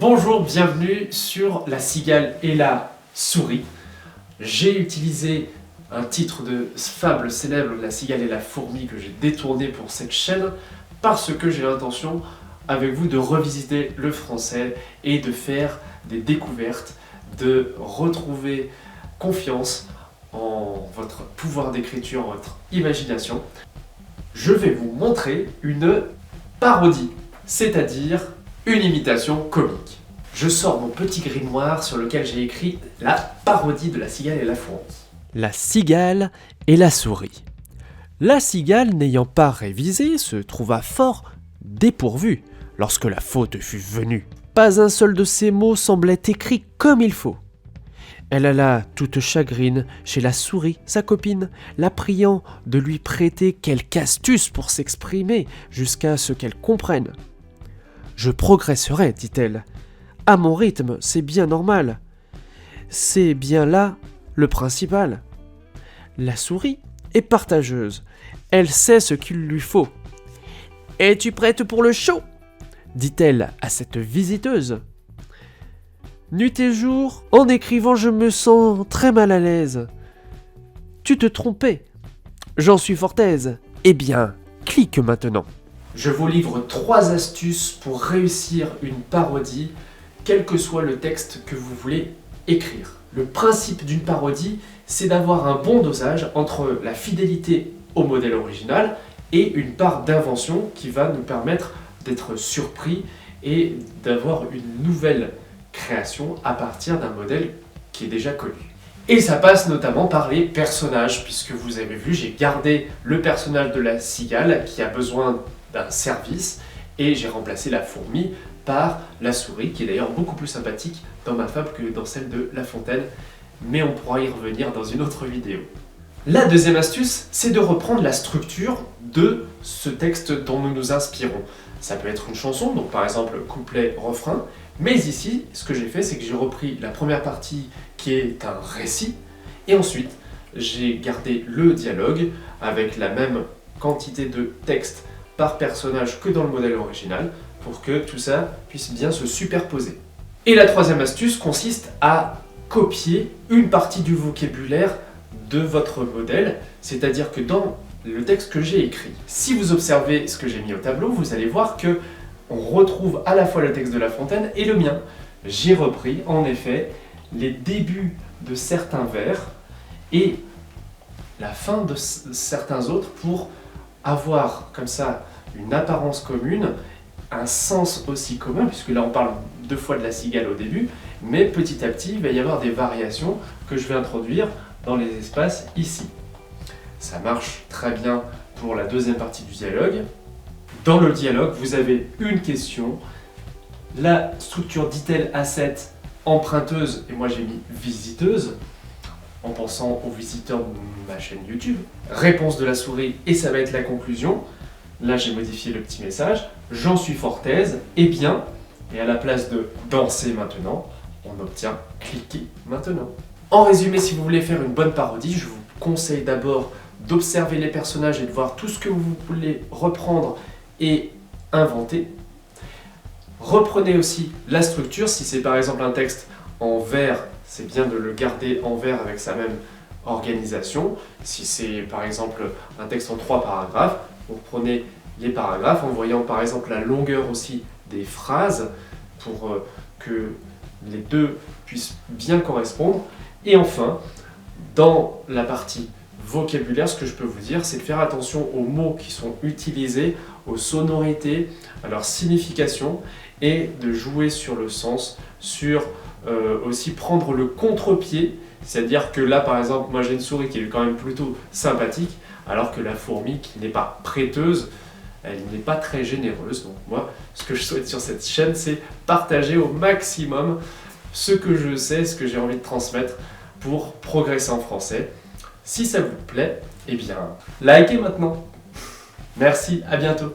Bonjour, bienvenue sur La cigale et la souris. J'ai utilisé un titre de fable célèbre, La cigale et la fourmi, que j'ai détourné pour cette chaîne parce que j'ai l'intention avec vous de revisiter le français et de faire des découvertes, de retrouver confiance en votre pouvoir d'écriture, en votre imagination. Je vais vous montrer une parodie, c'est-à-dire une imitation comique. Je sors mon petit grimoire sur lequel j'ai écrit la parodie de La cigale et la fourmi. La cigale et la souris. La cigale, n'ayant pas révisé, se trouva fort dépourvue lorsque la faute fut venue. Pas un seul de ces mots semblait écrit comme il faut. Elle alla toute chagrine chez la souris, sa copine, la priant de lui prêter quelque astuce pour s'exprimer jusqu'à ce qu'elle comprenne. « Je progresserai, dit-elle. À mon rythme, c'est bien normal. C'est bien là le principal. La souris est partageuse. Elle sait ce qu'il lui faut. « Es-tu prête pour le show ?» dit-elle à cette visiteuse. Nuit et jour, en écrivant, je me sens très mal à l'aise. Tu te trompais. J'en suis fort aise. Eh bien, clique maintenant. Je vous livre 3 astuces pour réussir une parodie, quel que soit le texte que vous voulez écrire. Le principe d'une parodie, c'est d'avoir un bon dosage entre la fidélité au modèle original et une part d'invention qui va nous permettre d'être surpris et d'avoir une nouvelle création à partir d'un modèle qui est déjà connu. Et ça passe notamment par les personnages, puisque vous avez vu, j'ai gardé le personnage de la cigale qui a besoin d'un service et j'ai remplacé la fourmi par la souris, qui est d'ailleurs beaucoup plus sympathique dans ma fable que dans celle de La Fontaine, mais on pourra y revenir dans une autre vidéo. La deuxième astuce, c'est de reprendre la structure de ce texte dont nous nous inspirons. Ça peut être une chanson, donc par exemple couplet, refrain, mais ici, ce que j'ai fait, c'est que j'ai repris la première partie qui est un récit, et ensuite j'ai gardé le dialogue avec la même quantité de texte par personnage que dans le modèle original, pour que tout ça puisse bien se superposer. Et la troisième astuce consiste à copier une partie du vocabulaire de votre modèle, c'est-à-dire que dans le texte que j'ai écrit, si vous observez ce que j'ai mis au tableau, vous allez voir que on retrouve à la fois le texte de La Fontaine et le mien. J'ai repris, en effet, les débuts de certains vers et la fin de certains autres pour avoir comme ça une apparence commune, un sens aussi commun, puisque là on parle 2 fois de la cigale au début, mais petit à petit il va y avoir des variations que je vais introduire dans les espaces ici. Ça marche très bien pour la deuxième partie du dialogue. Dans le dialogue, vous avez une question. La structure dit-elle asset emprunteuse, et moi j'ai mis visiteuse, en pensant aux visiteurs de ma chaîne YouTube. Réponse de la souris, et ça va être la conclusion. Là j'ai modifié le petit message. J'en suis fort aise, et bien, et à la place de danser maintenant, on obtient cliquer maintenant. En résumé, si vous voulez faire une bonne parodie, je vous conseille d'abord d'observer les personnages et de voir tout ce que vous voulez reprendre et inventer. Reprenez aussi la structure. Si c'est par exemple un texte en vers, c'est bien de le garder en vers avec sa même organisation. Si c'est par exemple un texte en 3 paragraphes, vous reprenez les paragraphes en voyant par exemple la longueur aussi des phrases pour que les deux puissent bien correspondre. Et enfin, dans la partie vocabulaire, ce que je peux vous dire, c'est de faire attention aux mots qui sont utilisés, aux sonorités, à leur signification, et de jouer sur le sens, sur aussi prendre le contre-pied, c'est-à-dire que là par exemple, moi j'ai une souris qui est quand même plutôt sympathique, alors que la fourmi qui n'est pas prêteuse, elle n'est pas très généreuse. Donc moi, ce que je souhaite sur cette chaîne, c'est partager au maximum ce que je sais, ce que j'ai envie de transmettre pour progresser en français. Si ça vous plaît, eh bien, likez maintenant. Merci, à bientôt.